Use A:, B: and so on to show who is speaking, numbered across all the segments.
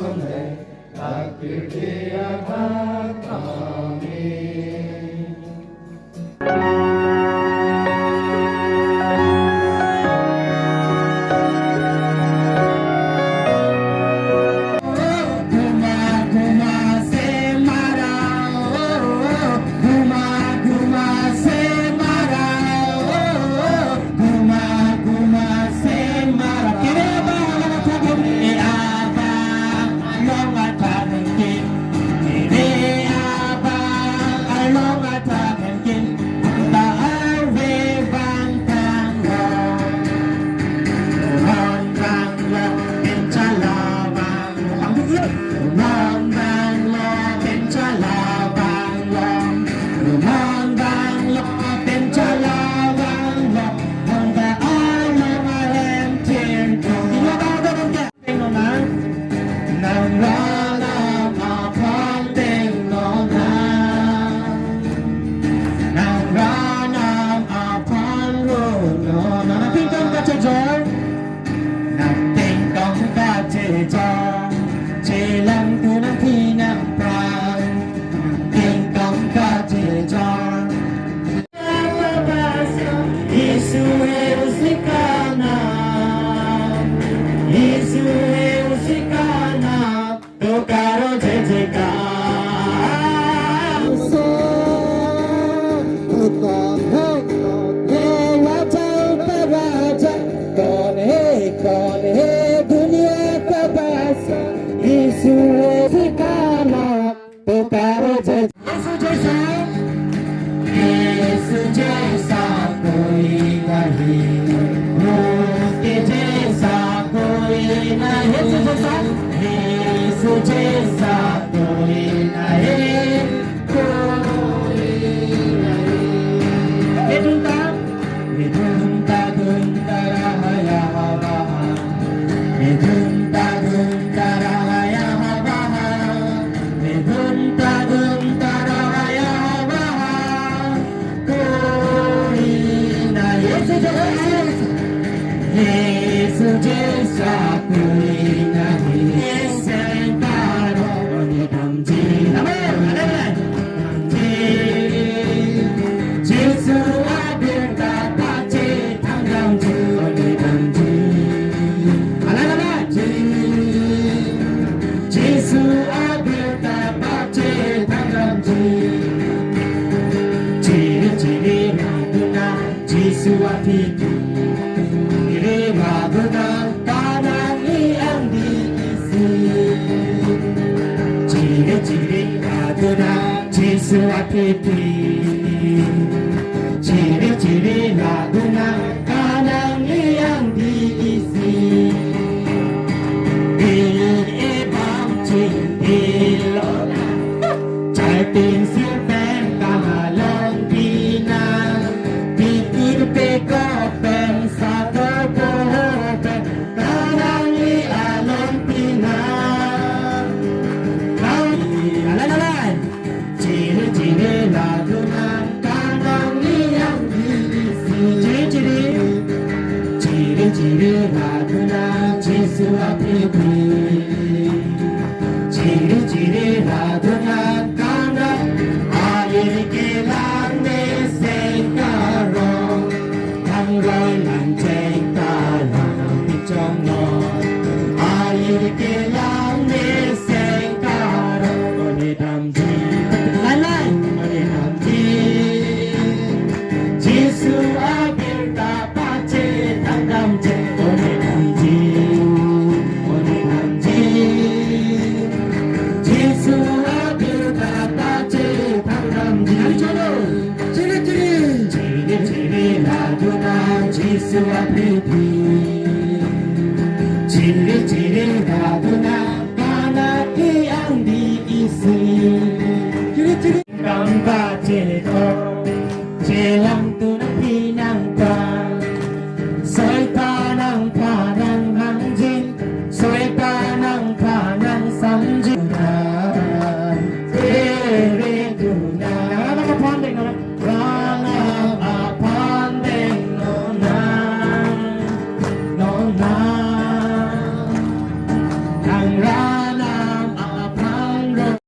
A: someday, like you did upon me.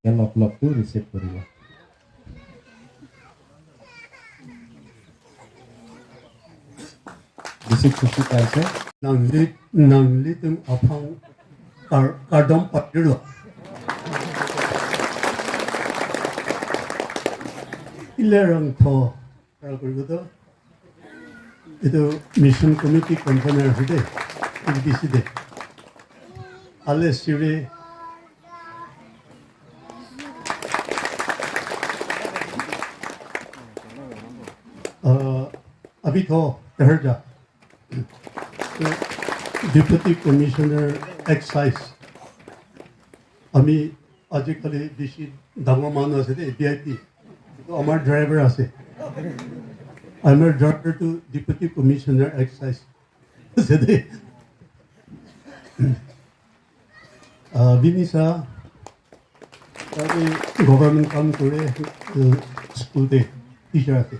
B: Log receive কৰিব বেছি খুচি পাইছে
A: nangli tung apang kardom patiro ilerang tho karagurdo itu mission committee convener hide BBC de alle sire अभी तो टहरजा Deputy Commissioner Excise আমি আজিকালি বেশি ডাঙৰ মানুহ আছে দে VIP তো আমাৰ ড্ৰাইভাৰ আছে আমাৰ driver to Deputy Commissioner Excise আছে দে বিনিসা গভৰ্ণমেণ্ট কাম কৰে স্কুলতে টিচাৰ আছে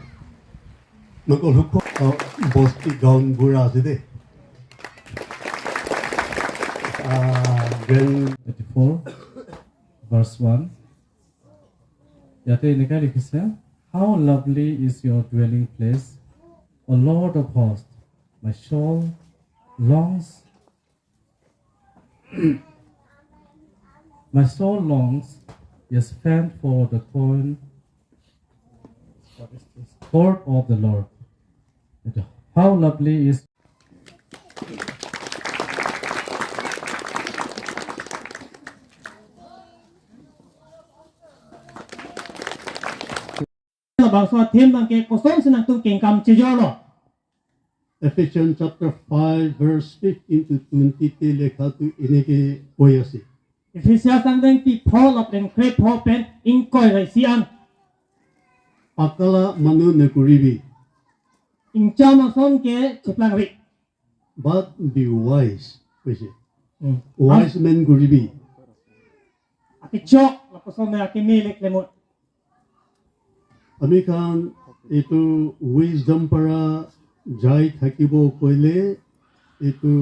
A: নকল বস্তি গাঁও বুঢ়া আছে দে
B: then 84 verse 1 ইয়াতে এনেকৈ লিখিছে how lovely is your dwelling place O Lord of hosts my soul longs my soul longs yes faint for the court of the Lord how lovely is
A: Ephesians chapter 5 verse 15 to 20 te lekha tu ineke koi ase
C: Ephesians tangdang ti Paul of den create hopen in koi rai sian
A: akala manu ne kuribi
C: in chama son ke cheplang ri
A: but be wise koise wise men kuribi
C: ati chok la koson na ati milik lemot
A: আমি kan itu wisdom para jai thakibo koile itu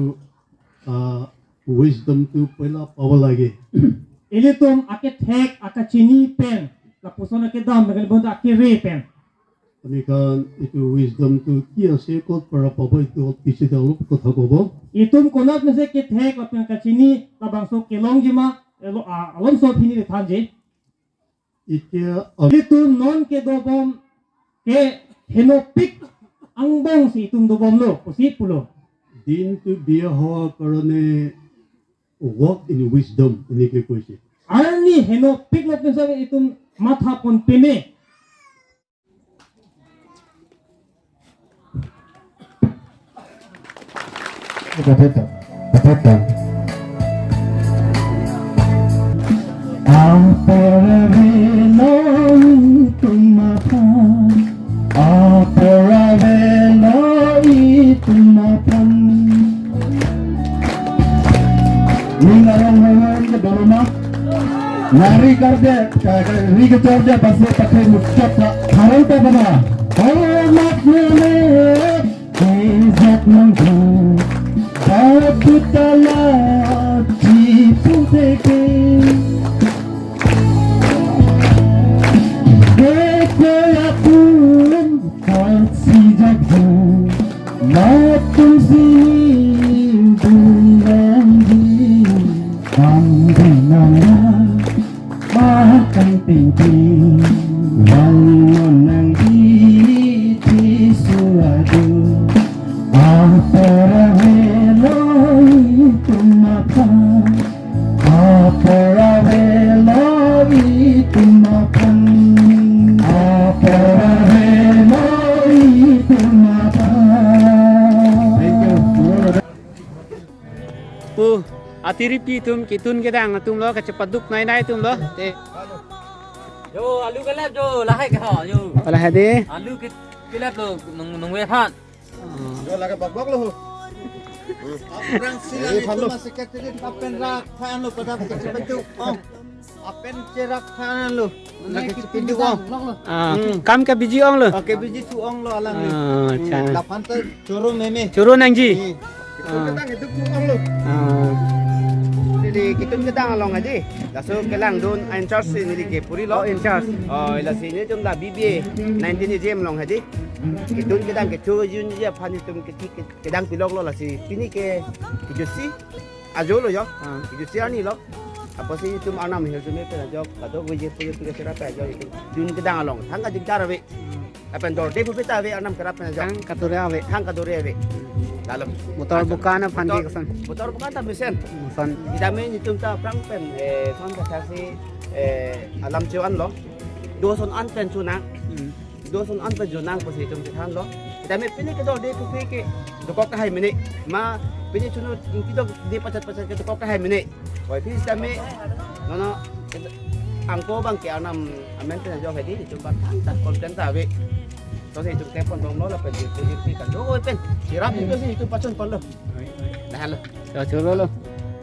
A: wisdom tu pela pawa lage
C: ilitum ake thek aka chini pen la koson ke dam nagal bond ake re pen
A: আমি kan itu wisdom tu ki ase kot para pawa itu piche da lup kotha kobo
C: itum konat nase ke thek la pen ka chini la bangso ke longjima alom so phini le thanje
A: itia
C: ilitum non ke dobom ke henopik angbong si itum dobom lo posit pulo
A: din tu biya hawa karone walk in wisdom ineke koise
C: arni henopik lo pen sa itum matha pon peme
B: Bethel
D: Nari karde, rig chorde basse pathe muchata tharau ta bana. Oh makne izat manghu, abutala jipu deke. Dekho apun kansi jaghu, matum sini bungangi, kambinana. Makan tinggi, wangunan di suatu. Apa reloi itu mata, apa reloi itu makan, apa reloi itu mata.
E: Atiripi tum kitun gedang tum lo kecepatduk nai tum lo te
F: yo alu kelap jo lahai ke ha yo
E: olah hade
F: alu kelap lo nong we phan
D: Yo laga bagbak lo. Aprang sila itu masih kecil apen rak phan lo pada kecil oh apen cerak phan lo lagi pindu oh
E: kam ka biji ong lo
D: oke biji tuong lo alang ni
E: cha
D: lapan tu curu meme
E: churu nang ji
D: kita itu tuong lo di kitun kedang along aja. Lalu kelang don in charge ni di puri lo.
E: Oh, in charge.
D: Oh, ila sini tum la BBA 19 jam long aja. Kitun kedang ke chu jun je pani tum kedang pilok lo la si pini ke kijusi ajo lo yo. Kijusi ani lo. Apa sih tum anam hil tum pe jo kado gue punya punya serapa jo jun kedang along. Thang ka jing cara we. Apa dor de pu peta we anam kerap jo.
E: Ang katurya we.
D: Thang ka dore we. Lalu
E: Motor bukan pandi kasan.
D: motor bukan tapi sen.
E: Son.
D: Di dami ni tum ta prang pen son ka kasi alam chuan lo. Do son an pen chuna. Do son an pen junang po si tum than lo. Di dami pini ka do de ku ke do ko ka hai mini. Ma pini chuno inki do di pacat-pacat ke do ko ka hai mini. Wai pis dami no angko bang ke anam amen pen jo hai di tum pa tan konten ta we. So si tum kepon bang lo la pen di kan do pen. Sirap itu sih itu pacun pon lo. Dah lo.
E: So chulo lo.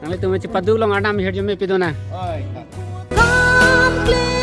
E: Nang tu cepat dulu long anam hir jeme pidona.
D: Oi.
G: Come clear.